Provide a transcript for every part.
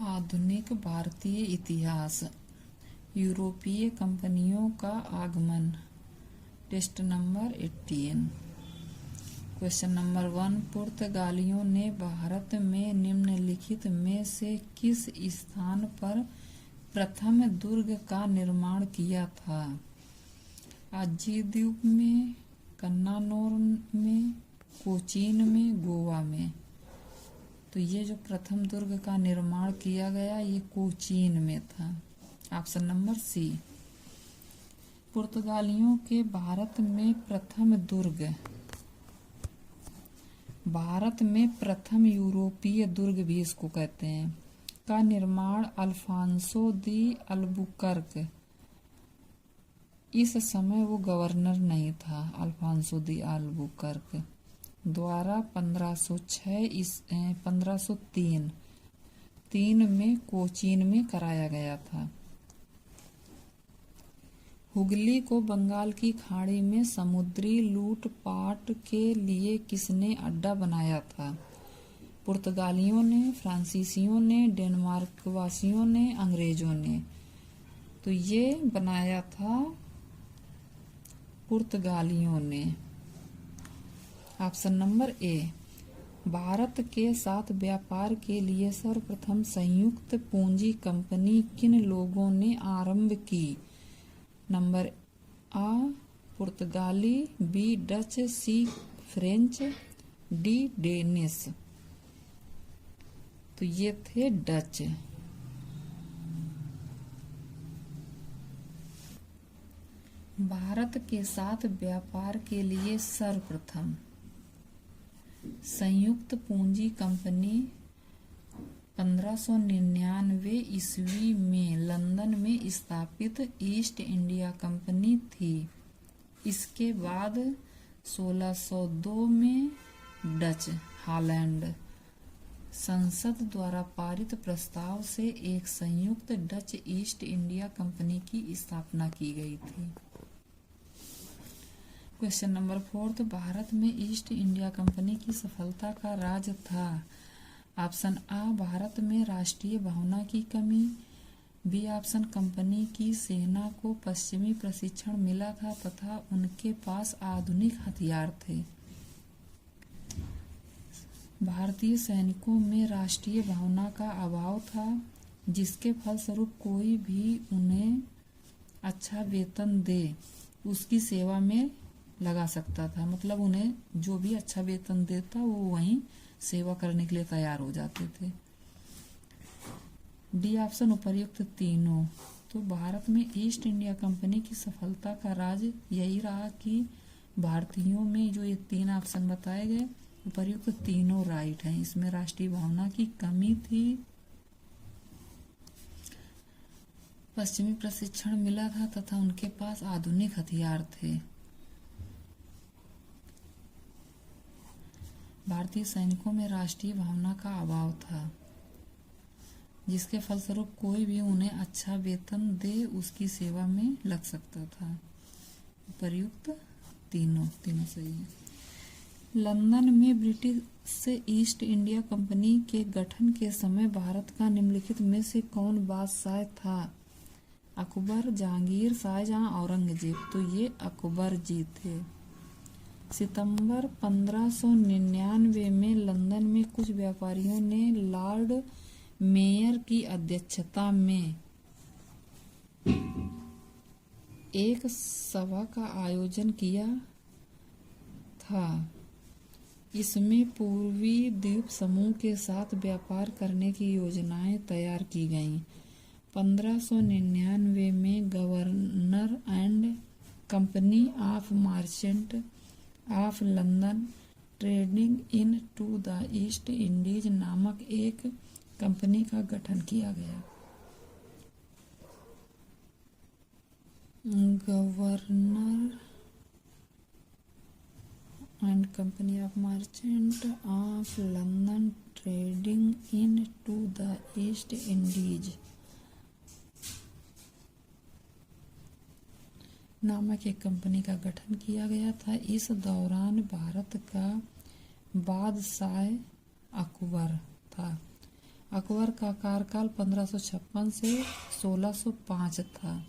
आधुनिक भारतीय इतिहास। यूरोपीय कंपनियों का आगमन। Test number 18। क्वेश्चन नंबर 1, पुर्तगालियों ने भारत में निम्नलिखित में से किस स्थान पर प्रथम दुर्ग का निर्माण किया था? अज्जी द्वीप में, कन्नानौर में, कोचीन में, गोवा में। तो ये जो प्रथम दुर्ग का निर्माण किया गया ये कोचीन में था। Option number C. पुर्तगालियों के भारत में प्रथम दुर्ग, भारत में प्रथम यूरोपीय दुर्ग भी इसको कहते हैं, का निर्माण अल्फांसो दी अल्बुकर्क, इस समय वो गवर्नर नहीं था, अल्फांसो दी अल्बुकर्क द्वारा 1503 में कोचीन में कराया गया था। हुगली को बंगाल की खाड़ी में समुद्री लूटपाट के लिए किसने अड्डा बनाया था? पुर्तगालियों ने, फ्रांसीसियों ने, डेनमार्क वासियों ने, अंग्रेजों ने। तो ये बनाया था पुर्तगालियों ने। Option number A. भारत के साथ व्यापार के लिए सर्वप्रथम संयुक्त पूंजी कंपनी किन लोगों ने आरंभ की? नंबर आ पुर्तगाली, बी डच, सी फ्रेंच, डी डेनिश। तो ये थे डच। भारत के साथ व्यापार के लिए सर्वप्रथम संयुक्त पूंजी कंपनी 1599 ईस्वी में लंदन में स्थापित ईस्ट इंडिया कंपनी थी। इसके बाद 1602 में डच हॉलैंड संसद द्वारा पारित प्रस्ताव से एक संयुक्त डच ईस्ट इंडिया कंपनी की स्थापना की गई थी। क्वेश्चन नंबर 4, भारत में ईस्ट इंडिया कंपनी की सफलता का राज था? ऑप्शन आ, भारत में राष्ट्रीय भावना की कमी, बी ऑप्शन, कंपनी की सेना को पश्चिमी प्रशिक्षण मिला था तथा उनके पास आधुनिक हथियार थे। भारतीय सैनिकों में राष्ट्रीय भावना का अभाव था, जिसके फलस्वरूप कोई भी उन्हें अच्छा वेतन दे उसकी सेवा में लगा सकता था। मतलब उन्हें जो भी अच्छा वेतन देता वो वहीं सेवा करने के लिए तैयार हो जाते थे। डी ऑप्शन उपर्युक्त तीनों। तो भारत में ईस्ट इंडिया कंपनी की सफलता का राज यही रहा कि भारतीयों में जो ये 3 ऑप्शन बताए गए उपर्युक्त तीनों राइट हैं। इसमें राष्ट्रीय भावना की कमी थी, पश्चिमी प्रशिक्षण मिला था तथा उनके पास आधुनिक हथियार थे। भारतीय सैनिकों में राष्ट्रीय भावना का अभाव था, जिसके फलस्वरूप कोई भी उन्हें अच्छा वेतन दे उसकी सेवा में लग सकता था। प्रयुक्त तीनों सही है। लंदन में ब्रिटिश ईस्ट इंडिया कंपनी के गठन के समय भारत का निम्नलिखित में से कौन बादशाह था? अकबर, जहांगीर, शाहजहां, औरंगजेब। तो ये अकबर जी थे। सितंबर 1599 में लंदन में कुछ व्यापारियों ने लॉर्ड मेयर की अध्यक्षता में एक सभा का आयोजन किया था। इसमें पूर्वी द्वीप समूह के साथ व्यापार करने की योजनाएं तैयार की गईं। 1599 में governor and company of merchant of London trading into the East Indies नामक एक कंपनी का गठन किया गया। Governor and company of merchant of London trading into the East Indies नामक एक कंपनी का गठन किया गया था। इस दौरान भारत का बादशाह अकबर था। अकबर का कार्यकाल 1556 से 1605 था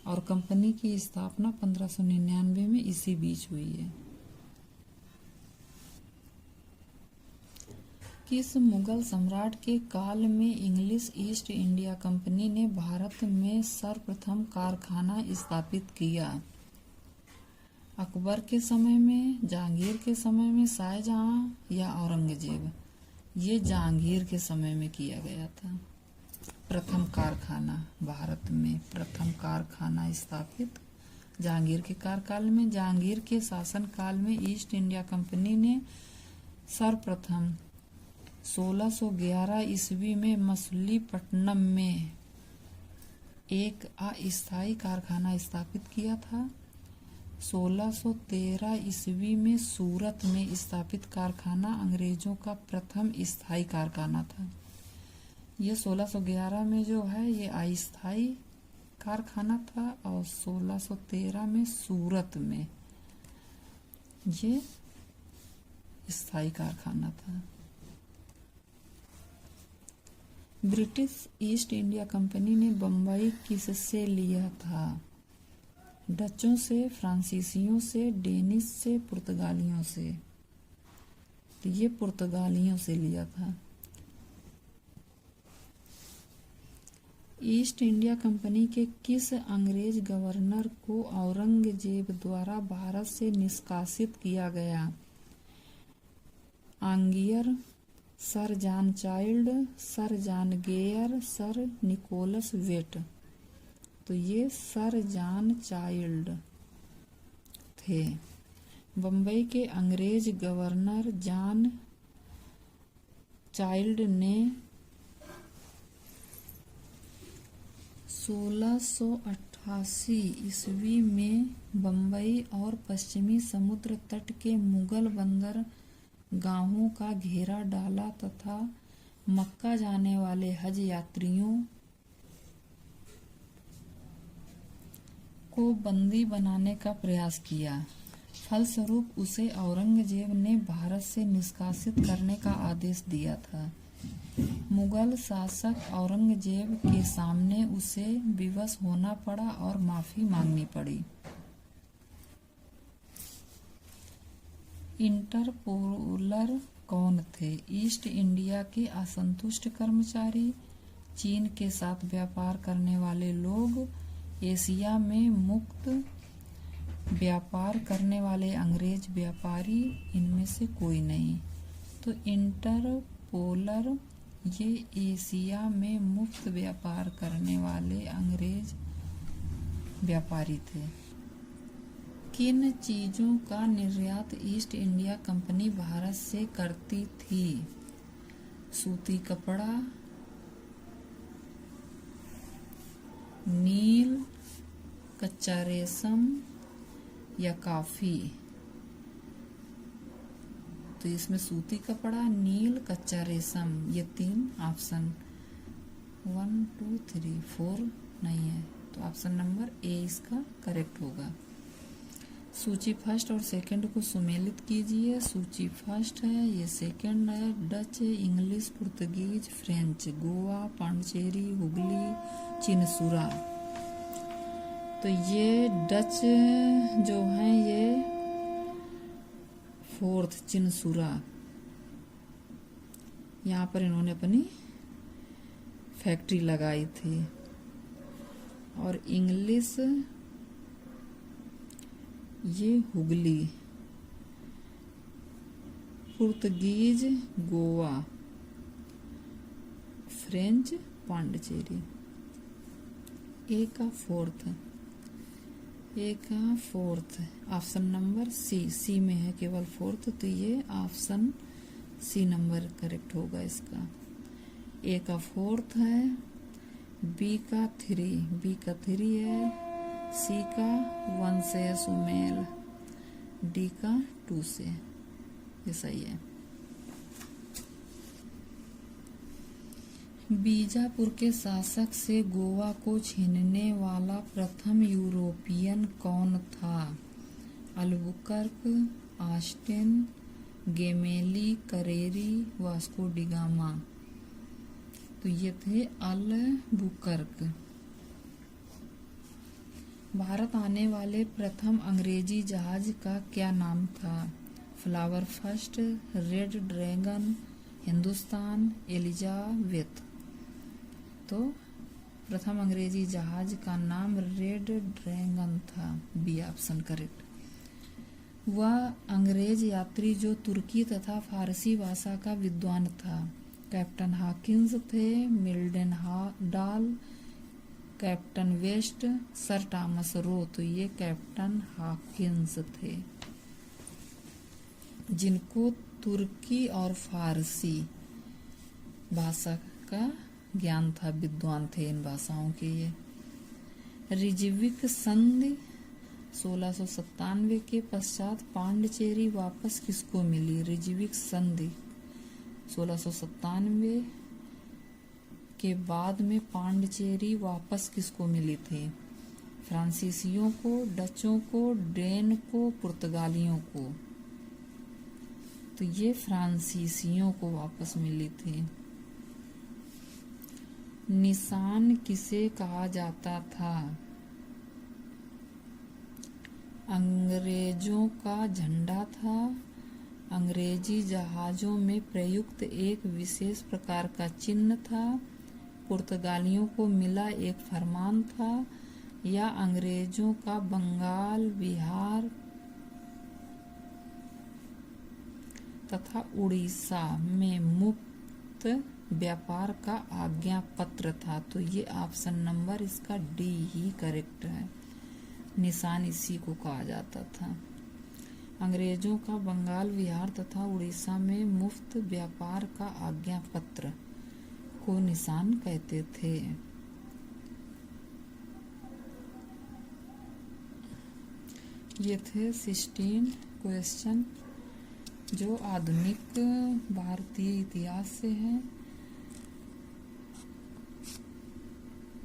और कंपनी की स्थापना 1599 में इसी बीच हुई है। किस मुगल सम्राट के काल में इंग्लिश ईस्ट इंडिया कंपनी ने भारत में सर्वप्रथम कारखाना स्थापित किया? अकबर के समय में, जहांगीर के समय में, शाहजहां या औरंगजेब? ये जहांगीर के समय में किया गया था। प्रथम कारखाना, भारत में प्रथम कारखाना स्थापित जहांगीर के कार्यकाल में। जहांगीर के शासन काल में ईस्ट इंडिया कंपनी ने सर्वप्रथम 1611 ईस्वी में मछलीपट्टनम में एक अस्थायी कारखाना स्थापित किया था। 1613 ईस्वी में सूरत में स्थापित कारखाना अंग्रेजों का प्रथम स्थायी कारखाना था। ये 1611 में जो है ये अस्थायी कारखाना था और 1613 में सूरत में ये स्थायी कारखाना था। ब्रिटिश ईस्ट इंडिया कंपनी ने बम्बई किससे लिया था? डचों से, फ्रांसीसियों से, डेनिश से, पुर्तगालियों से? तो ये पुर्तगालियों से लिया था। ईस्ट इंडिया कंपनी के किस अंग्रेज गवर्नर को औरंगजेब द्वारा भारत से निष्कासित किया गया? Aungier, sir John Child, sir John Gayer, sir Nicholas Waite? तो ये सर जॉन चाइल्ड थे। बम्बई के अंग्रेज गवर्नर जॉन चाइल्ड ने 1688 ईस्वी में बम्बई और पश्चिमी समुद्र तट के मुगल बंदर गाहों का घेरा डाला तथा मक्का जाने वाले हज यात्रियों को बंदी बनाने का प्रयास किया। फलस्वरूप उसे औरंगजेब ने भारत से निष्कासित करने का आदेश दिया था। मुगल शासक औरंगजेब के सामने उसे विवश होना पड़ा और माफी मांगनी पड़ी। इंटरपोलर कौन थे? ईस्ट इंडिया के असंतुष्ट कर्मचारी, चीन के साथ व्यापार करने वाले लोग, एशिया में मुक्त व्यापार करने वाले अंग्रेज व्यापारी? इनमें से कोई नहीं। तो इंटरपोलर ये एशिया में मुक्त व्यापार करने वाले अंग्रेज व्यापारी थे। किन चीजों का निर्यात ईस्ट इंडिया कंपनी भारत से करती थी? सूती कपड़ा, नील, कच्चा रेशम या कॉफी? तो इसमें सूती कपड़ा, नील, कच्चा रेशम, ये 3 ऑप्शन 1 2 3 4 नहीं है, तो ऑप्शन नंबर ए इसका करेक्ट होगा। सूची फर्स्ट और सेकंड को सुमेलित कीजिए। सूची फर्स्ट है, ये सेकंड है। Dutch, English, Portuguese, French, Goa, Pondicherry, Hooghly, Chinsurah. तो ये डच जो है ये 4th चिनसुरा, यहाँ पर इन्होंने अपनी फैक्ट्री लगाई थी। और इंग्लिश ये हुगली, पुर्तगीज गोवा, फ्रेंच पांडिचेरी। ए का फोर्थ ऑप्शन नंबर सी में है केवल 4th, तो ये ऑप्शन सी नंबर करेक्ट होगा इसका। ए का 4th है, बी का 3 है, सी का 1 से सुमेल, डी का 2 से, ये सही है। बीजापुर के शासक से गोवा को छीनने वाला प्रथम यूरोपियन कौन था? Albuquerque, Austin, Gemelli, Careri, Vasco da Gama? तो ये थे अल्बुकर्क। भारत आने वाले प्रथम अंग्रेजी जहाज का क्या नाम था? Flower First, red dragon, Hindustan, Elizabeth. तो प्रथम अंग्रेजी जहाज का नाम रेड ड्रैगन था। B option correct. वह अंग्रेज यात्री जो तुर्की तथा फारसी भाषा का विद्वान था। कैप्टन हॉकिंस थे, Mildenhall, captain West, sir Thomas Roe. तो ये कैप्टन हॉकिंस थे, जिनको तुर्की और फारसी भाषा का ज्ञान था, विद्वान थे इन भाषाओं के ये। रिजविक संधि 1697 के पश्चात पांडिचेरी वापस किसको मिली? रिजविक संधि 1697 के बाद में पांडिचेरी वापस किसको मिली थी? फ्रांसीसियों को, डचों को, डेन को, पुर्तगालियों को। तो ये फ्रांसीसियों को वापस मिली थी। निशान किसे कहा जाता था? अंग्रेजों का झंडा था, अंग्रेजी जहाजों में प्रयुक्त एक विशेष प्रकार का चिन्ह था, पुर्तगालियों को मिला एक फरमान था, या अंग्रेजों का बंगाल, बिहार तथा उड़ीसा में मुक्त व्यापार का आज्ञा पत्र था। तो ये ऑप्शन नंबर इसका डी ही करेक्ट है। निशान इसी को कहा जाता था। अंग्रेजों का बंगाल, बिहार तथा उड़ीसा में मुफ्त व्यापार का आज्ञा पत्र को निशान कहते थे। ये थे 16 क्वेश्चन जो आधुनिक भारतीय इतिहास से हैं।